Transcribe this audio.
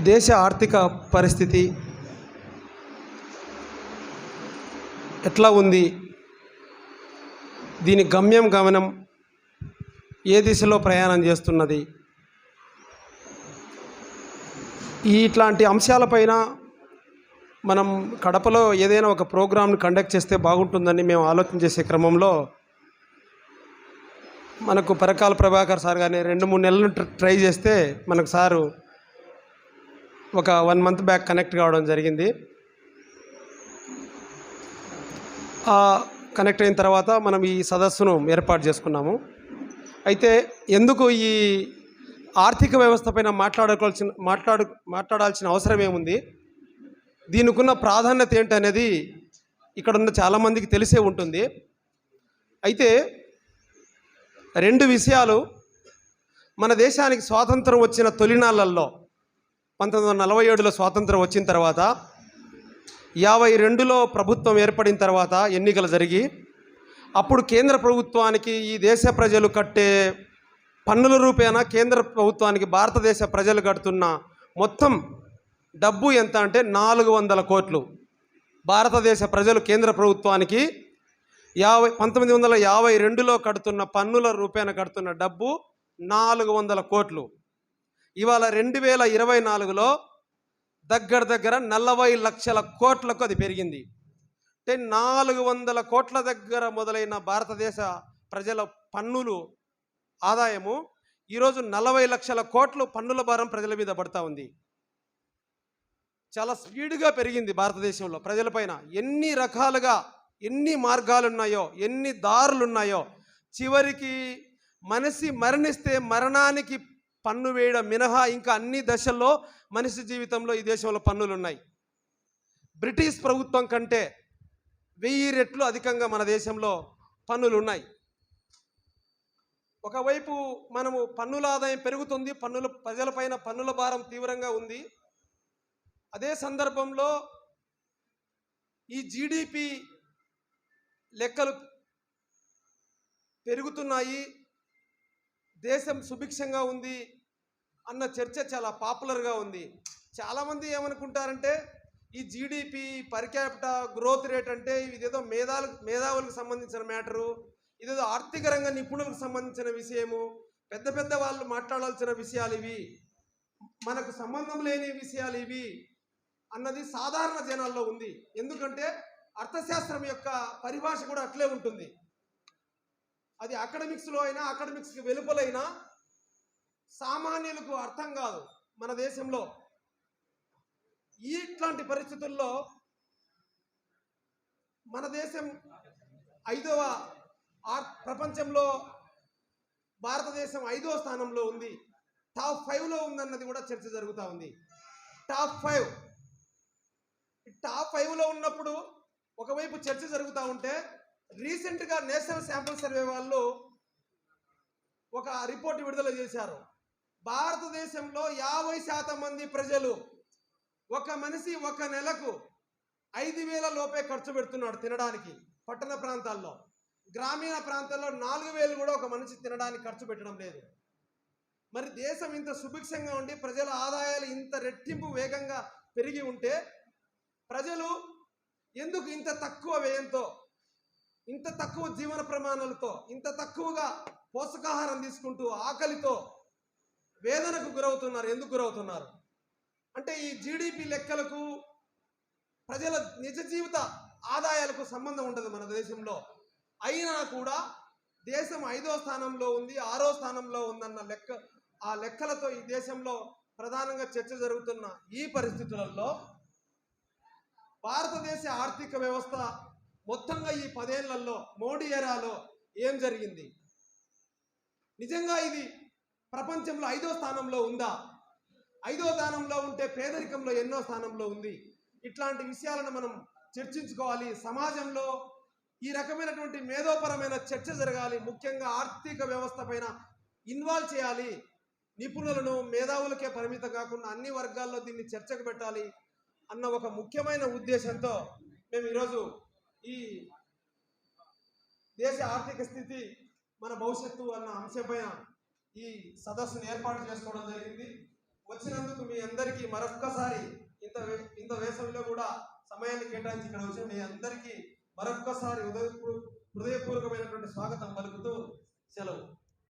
దేశ ఆర్థిక పరిస్థితి ఎట్లా ఉంది, దీని గమనం ఏ దిశలో ప్రయాణం చేస్తున్నది, ఇట్లాంటి అంశాలపైన మనం కడపలో ఏదైనా ఒక ప్రోగ్రామ్ని కండక్ట్ చేస్తే బాగుంటుందని మేము ఆలోచన చేసే క్రమంలో మనకు పరకాల ప్రభాకర్ సార్ గారిని 2-3 నెలలు ట్రై చేస్తే మనకు సారు ఒక 1 మంత్ బ్యాక్ కనెక్ట్ కావడం జరిగింది. కనెక్ట్ అయిన తర్వాత మనం ఈ సదస్సును ఏర్పాటు చేసుకున్నాము. అయితే ఎందుకు ఈ ఆర్థిక వ్యవస్థ పైన మాట్లాడాల్సిన అవసరం ఏముంది, దీనికున్న ప్రాధాన్యత ఏంటనేది ఇక్కడ ఉన్న చాలామందికి తెలిసే ఉంటుంది. అయితే 2 విషయాలు మన దేశానికి స్వాతంత్రం వచ్చిన తొలినాళ్ళల్లో 1947లో స్వాతంత్రం వచ్చిన తర్వాత 52లో ప్రభుత్వం ఏర్పడిన తర్వాత ఎన్నికలు జరిగి అప్పుడు కేంద్ర ప్రభుత్వానికి ఈ దేశ ప్రజలు కట్టే పన్నుల రూపేణా కేంద్ర ప్రభుత్వానికి భారతదేశ ప్రజలు కడుతున్న మొత్తం డబ్బు ఎంత అంటే 400 కోట్లు. భారతదేశ ప్రజలు కేంద్ర ప్రభుత్వానికి 1952లో కడుతున్న పన్నుల రూపేణా కడుతున్న డబ్బు 400 కోట్లు. ఇవాళ 2024లో దగ్గర 40 లక్షల కోట్లకు అది పెరిగింది. అంటే 400 కోట్ల దగ్గర మొదలైన భారతదేశ ప్రజల పన్నులు ఆదాయము ఈరోజు 40 లక్షల కోట్లు పన్నుల భారం ప్రజల మీద పడతా ఉంది. చాలా స్పీడ్గా పెరిగింది భారతదేశంలో ప్రజలపైన. ఎన్ని రకాలుగా ఎన్ని మార్గాలు ఉన్నాయో, ఎన్ని దారులు ఉన్నాయో, చివరికి మనిషి మరణిస్తే మరణానికి పన్ను వేయడం మినహా ఇంకా అన్ని దశల్లో మనిషి జీవితంలో ఈ దేశంలో పన్నులు ఉన్నాయి. బ్రిటిష్ ప్రభుత్వం కంటే 1000 రెట్లు అధికంగా మన దేశంలో పన్నులు ఉన్నాయి. ఒకవైపు మనము పన్నుల ఆదాయం పెరుగుతుంది, ప్రజలపైన పన్నుల భారం తీవ్రంగా ఉంది. అదే సందర్భంలో ఈ జీడిపి లెక్కలు పెరుగుతున్నాయి, దేశం సుభిక్షంగా ఉంది అన్న చర్చ చాలా పాపులర్గా ఉంది. చాలామంది ఏమనుకుంటారంటే ఈ GDP per capita growth rate అంటే ఇదేదో మేధావులకు సంబంధించిన మ్యాటరు, ఇదేదో ఆర్థిక రంగ నిపుణులకు సంబంధించిన విషయము, పెద్ద వాళ్ళు మాట్లాడాల్సిన విషయాలు ఇవి, మనకు సంబంధం లేని విషయాలు ఇవి అన్నది సాధారణ జనాల్లో ఉంది. ఎందుకంటే అర్థశాస్త్రం యొక్క పరిభాష కూడా అట్లే ఉంటుంది. అది అకాడమిక్స్లో అయినా అకాడమిక్స్కి వెలుపలైనా సామాన్యులకు అర్థం కాదు. మన దేశంలో ఇట్లాంటి పరిస్థితుల్లో మన దేశం 5వ ప్రపంచంలో భారతదేశం 5వ స్థానంలో ఉంది, టాప్ 5లో ఉందన్నది కూడా చర్చ జరుగుతూ ఉంది. టాప్ 5లో ఉన్నప్పుడు ఒకవైపు చర్చ జరుగుతూ ఉంటే రీసెంట్గా నేషనల్ శాంపుల్ సర్వే వాళ్ళు ఒక రిపోర్ట్ విడుదల చేశారు. భారతదేశంలో 50% మంది ప్రజలు ఒక మనిషి ఒక నెలకు 5,000 లోపే ఖర్చు పెడుతున్నాడు తినడానికి. పట్టణ ప్రాంతాల్లో, గ్రామీణ ప్రాంతాల్లో 4,000 కూడా ఒక మనిషి తినడానికి ఖర్చు పెట్టడం లేదు. మరి దేశం ఇంత సుభిక్షంగా ఉండి ప్రజల ఆదాయాలు ఇంత రెట్టింపు వేగంగా పెరిగి ఉంటే ప్రజలు ఎందుకు ఇంత తక్కువ వ్యయంతో, ఇంత తక్కువ జీవన ప్రమాణాలతో, ఇంత తక్కువగా పోషకాహారం తీసుకుంటూ ఆకలితో వేదనకు గురవుతున్నారు? ఎందుకు గురవుతున్నారు అంటే ఈ జీడిపి లెక్కలకు ప్రజల నిజ జీవిత ఆదాయాలకు సంబంధం ఉండదు మన దేశంలో. అయినా కూడా దేశం 5వ స్థానంలో ఉంది, 6వ స్థానంలో ఉందన్న ఆ లెక్కలతో ఈ దేశంలో ప్రధానంగా చర్చ జరుగుతున్న ఈ పరిస్థితులలో భారతదేశ ఆర్థిక వ్యవస్థ మొత్తంగా ఈ 10 ఏళ్లలో మోడీ ఎరాలో ఏం జరిగింది? నిజంగా ఇది ప్రపంచంలో 5వ స్థానంలో ఉందా? 5వ స్థానంలో ఉంటే పేదరికంలో ఎన్నో స్థానంలో ఉంది? ఇట్లాంటి విషయాలను మనం చర్చించుకోవాలి. సమాజంలో ఈ రకమైనటువంటి మేధోపరమైన చర్చ జరగాలి. ముఖ్యంగా ఆర్థిక వ్యవస్థ పైన ఇన్వాల్వ్ చేయాలి. నిపుణులను, మేధావులకే పరిమితం కాకుండా అన్ని వర్గాల్లో దీన్ని చర్చకు పెట్టాలి అన్న ఒక ముఖ్యమైన ఉద్దేశంతో మేము ఈరోజు ఈ దేశ ఆర్థిక స్థితి మన భవిష్యత్తు అన్న అంశంపైన ఈ సదస్సును ఏర్పాటు చేసుకోవడం జరిగింది. వచ్చినందుకు మీ అందరికీ మరొక్కసారి ఇంత వేసవిలో కూడా సమయాన్ని కేటాయించి ఇక్కడ వచ్చిన మీ అందరికీ మరొక్కసారి హృదయపూర్వకమైనటువంటి స్వాగతం పలుకుతూ సెలవు.